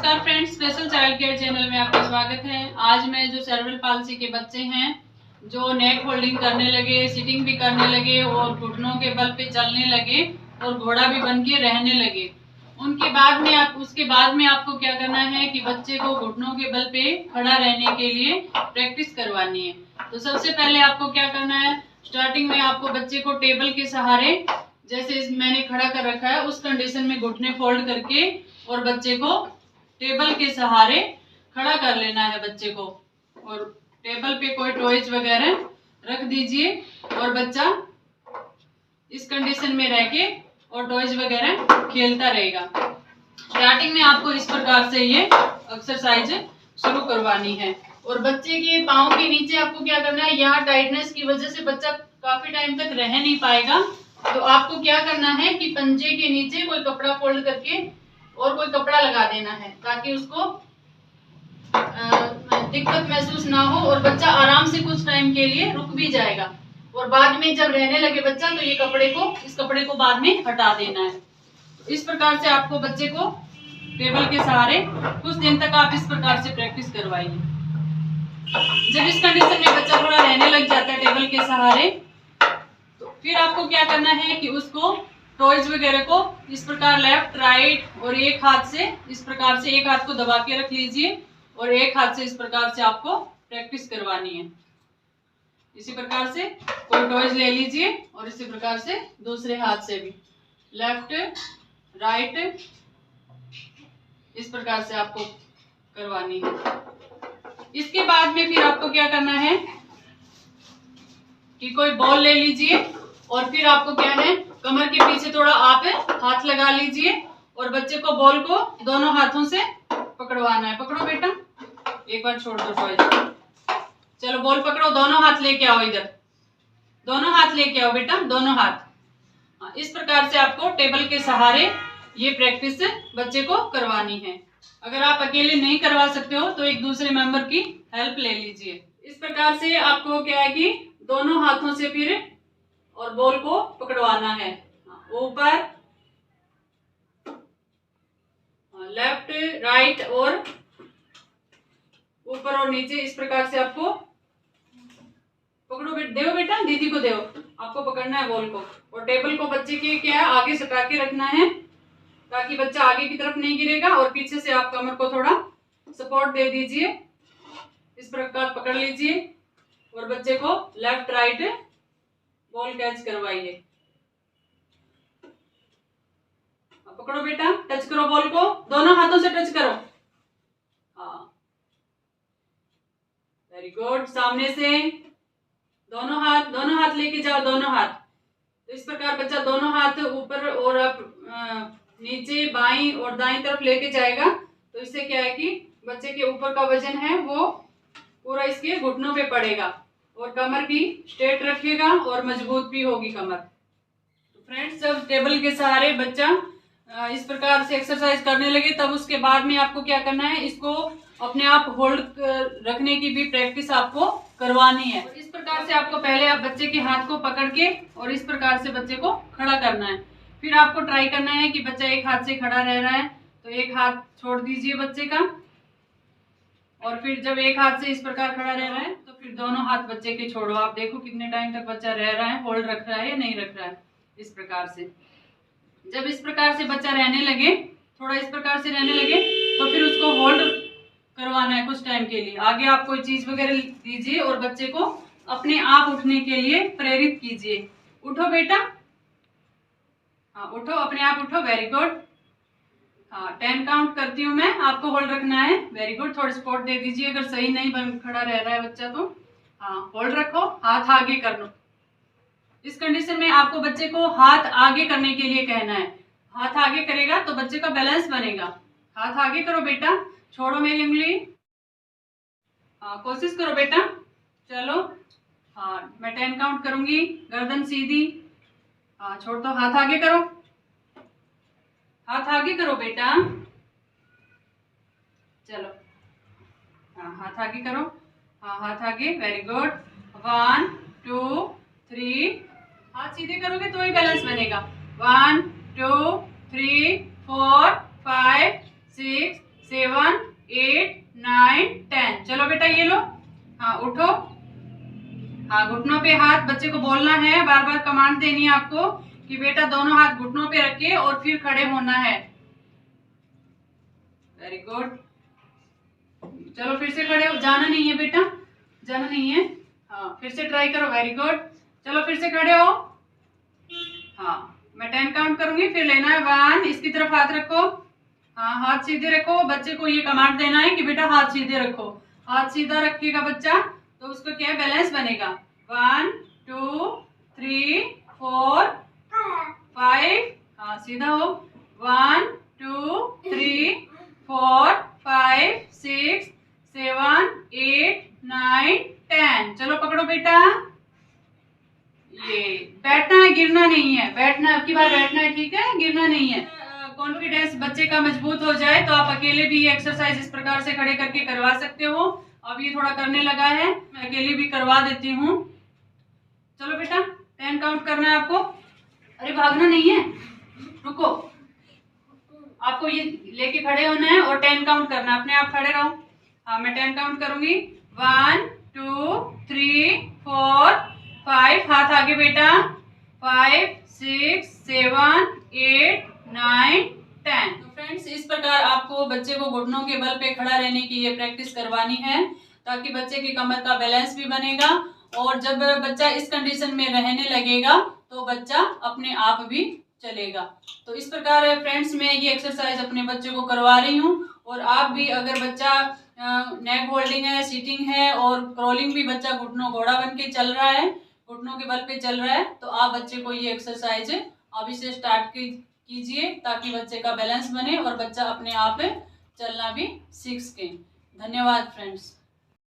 नमस्कार friends, special child care channel में आपका स्वागत है। आज मैं जो सेरेब्रल पाल्सी के बच्चे हैं जो नेक होल्डिंग करने लगे, सिटिंग भी करने लगे और घुटनों के बल पे चलने लगे और घोड़ा भी बन के रहने लगे, उसके बाद में आपको क्या करना है कि बच्चे को घुटनों के बल पे खड़ा रहने के लिए प्रैक्टिस करवानी है। तो सबसे पहले आपको क्या करना है, स्टार्टिंग में आपको बच्चे को टेबल के सहारे, जैसे मैंने खड़ा कर रखा है उस कंडीशन में घुटने फोल्ड करके और बच्चे को टेबल के सहारे खड़ा कर लेना है बच्चे को। और टेबल पे कोई टॉयज वगैरह रख दीजिए और बच्चा इस कंडीशन में रह के और टॉयज वगैरह खेलता रहेगा। स्टार्टिंग में आपको इस प्रकार से ये एक्सरसाइज शुरू करवानी है। और बच्चे के पाँव के नीचे आपको क्या करना है, यहाँ टाइटनेस की वजह से बच्चा काफी टाइम तक रह नहीं पाएगा, तो आपको क्या करना है कि पंजे के नीचे कोई कपड़ा फोल्ड करके और कोई कपड़ा लगा देना है ताकि उसको दिक्कत महसूस ना हो और बच्चा आराम से कुछ टाइम के लिए रुक भी जाएगा। और बाद में जब रहने लगे बच्चा तो ये इस कपड़े को बाद में हटा देना है। इस प्रकार से आपको बच्चे को टेबल के सहारे कुछ दिन तक आप इस प्रकार से प्रैक्टिस करवाइए। जब इस कंडीशन में बच्चा थोड़ा रहने लग जाता है टेबल के सहारे, तो फिर आपको क्या करना है कि उसको टॉयज वगैरह को इस प्रकार लेफ्ट राइट और एक हाथ से इस प्रकार से एक हाथ को दबा के रख लीजिए और एक हाथ से इस प्रकार से आपको प्रैक्टिस करवानी है। इसी प्रकार से कोई टॉयज ले लीजिए और इसी प्रकार से दूसरे हाथ से भी लेफ्ट राइट इस प्रकार से आपको करवानी है। इसके बाद में फिर आपको क्या करना है कि कोई बॉल ले लीजिए और फिर आपको क्या है, कमर के पीछे थोड़ा आप हाथ लगा लीजिए और बच्चे को बॉल को दोनों हाथों से पकड़वाना है। पकड़ो बेटा, एक बार छोड़ दो टॉय। चलो बॉल पकड़ो, दोनों हाथ लेके आओ, इधर दोनों हाथ लेके आओ बेटा, दोनों हाथ। इस प्रकार से आपको टेबल के सहारे ये प्रैक्टिस बच्चे को करवानी है। अगर आप अकेले नहीं करवा सकते हो तो एक दूसरे मेंबर की हेल्प ले लीजिए। इस प्रकार से आपको क्या है कि दोनों हाथों से फिर और बॉल को पकड़वाना है, ऊपर लेफ्ट राइट और ऊपर और नीचे इस प्रकार से आपको पकड़ो। देव बेटा, दीदी को देव, आपको पकड़ना है बॉल को। और टेबल को बच्चे के क्या है आगे सटा के रखना है ताकि बच्चा आगे की तरफ नहीं गिरेगा और पीछे से आप कमर को थोड़ा सपोर्ट दे दीजिए। इस प्रकार पकड़ लीजिए और बच्चे को लेफ्ट राइट बॉल कैच करवाइए। पकड़ो बेटा, टच करो बॉल को, दोनों हाथों से टच करो। हाँ, वेरी गुड। सामने से दोनों हाथ लेके जाओ, दोनों हाथ। तो इस प्रकार बच्चा दोनों हाथ ऊपर और नीचे बाईं और दाईं तरफ लेके जाएगा। तो इससे क्या है कि बच्चे के ऊपर का वजन है वो पूरा इसके घुटनों पे पड़ेगा और कमर भी स्ट्रेट रखेगा और मजबूत भी होगी कमर। तो फ्रेंड्स, जब टेबल के सहारे बच्चा इस प्रकार से एक्सरसाइज करने लगे तब उसके बाद में आपको क्या करना है, इसको अपने आप होल्ड रखने की भी प्रैक्टिस आपको करवानी है। तो इस प्रकार से आपको पहले आप बच्चे के हाथ को पकड़ के और इस प्रकार से बच्चे को खड़ा करना है। फिर आपको ट्राई करना है कि बच्चा एक हाथ से खड़ा रह रहा है तो एक हाथ छोड़ दीजिए बच्चे का, और फिर जब एक हाथ से इस प्रकार खड़ा रह रहा है तो फिर दोनों हाथ बच्चे के छोड़ो। आप देखो कितने टाइम तक बच्चा रह रहा है, होल्ड रख रहा है या नहीं रख रहा है। इस प्रकार से जब इस प्रकार से बच्चा रहने लगे, थोड़ा इस प्रकार से रहने लगे, तो फिर उसको होल्ड करवाना है कुछ टाइम के लिए। आगे आप कोई चीज वगैरह दीजिए और बच्चे को अपने आप उठने के लिए प्रेरित कीजिए। उठो बेटा, हाँ उठो, अपने आप उठो, वेरी गुड। हाँ 10 काउंट करती हूँ मैं, आपको होल्ड रखना है, वेरी गुड। थोड़ा सपोर्ट दे दीजिए अगर सही नहीं खड़ा रह रहा है बच्चा तो। हाँ होल्ड रखो, हाथ आगे कर लो। इस कंडीशन में आपको बच्चे को हाथ आगे करने के लिए कहना है। हाथ आगे करेगा तो बच्चे का बैलेंस बनेगा। हाथ आगे करो बेटा, छोड़ो मेरी उंगली। हाँ कोशिश करो बेटा, चलो। हाँ मैं 10 काउंट करूंगी, गर्दन सीधी। हाँ छोड़ दो, हाथ आगे करो, हाथ आगे करो बेटा, चलो। हाँ हाथ आगे करो, हाँ हाथ आगे, वेरी गुड। 1 2 3, हाथ सीधे करोगे तो ही बैलेंस बनेगा। 1 2 3 4 5 6 7 8 9 10। चलो बेटा ये लो, हाँ उठो, हाँ घुटनों पे हाथ, बच्चे को बोलना है, बार बार कमांड देनी है आपको कि बेटा दोनों हाथ घुटनों पे रखे और फिर खड़े होना है। Very good. चलो फिर से खड़े हो, जाना नहीं है बेटा, जाना नहीं है। हाँ फिर से ट्राई करो, वेरी गुड। चलो फिर से खड़े हो। हाँ मैं 10 काउंट करूंगी, फिर लेना है 1, इसकी तरफ हाथ रखो, हाँ हाथ सीधे रखो। बच्चे को ये कमांड देना है कि बेटा हाथ सीधे रखो। हाथ सीधा रखिएगा बच्चा तो उसको क्या है, बैलेंस बनेगा। 1 2 3 4 5, हाँ सीधा हो। 1 2 3 4 5 6 7 8 9 10। चलो पकड़ो बेटा, ये बैठना है, गिरना नहीं है, बैठना है, अब की बार बैठना है, ठीक है, गिरना नहीं है। कॉन्फिडेंस बच्चे का मजबूत हो जाए तो आप अकेले भी ये एक्सरसाइज इस प्रकार से खड़े करके करवा सकते हो। अब ये थोड़ा करने लगा है, मैं अकेले भी करवा देती हूँ। चलो बेटा 10 काउंट करना है आपको। अरे भागना नहीं है, रुको, आपको ये लेके खड़े होना है और 10 काउंट करना है, अपने आप खड़े रहो। हाँ मैं 10 काउंट करूंगी, 1 2 3 4 5, हाथ आगे बेटा, 5 6 7 8 9 10। तो फ्रेंड्स इस प्रकार आपको बच्चे को घुटनों के बल पे खड़ा रहने की ये प्रैक्टिस करवानी है, ताकि बच्चे की कमर का बैलेंस भी बनेगा और जब बच्चा इस कंडीशन में रहने लगेगा तो बच्चा अपने आप भी चलेगा। तो इस प्रकार फ्रेंड्स मैं ये एक्सरसाइज अपने बच्चे को करवा रही हूँ। और आप भी, अगर बच्चा नेक होल्डिंग है, सीटिंग है और क्रॉलिंग भी बच्चा घुटनों घोड़ा बन के चल रहा है, घुटनों के बल पे चल रहा है, तो आप बच्चे को ये एक्सरसाइज अभी से स्टार्ट कीजिए ताकि बच्चे का बैलेंस बने और बच्चा अपने आप चलना भी सीख सके। धन्यवाद फ्रेंड्स।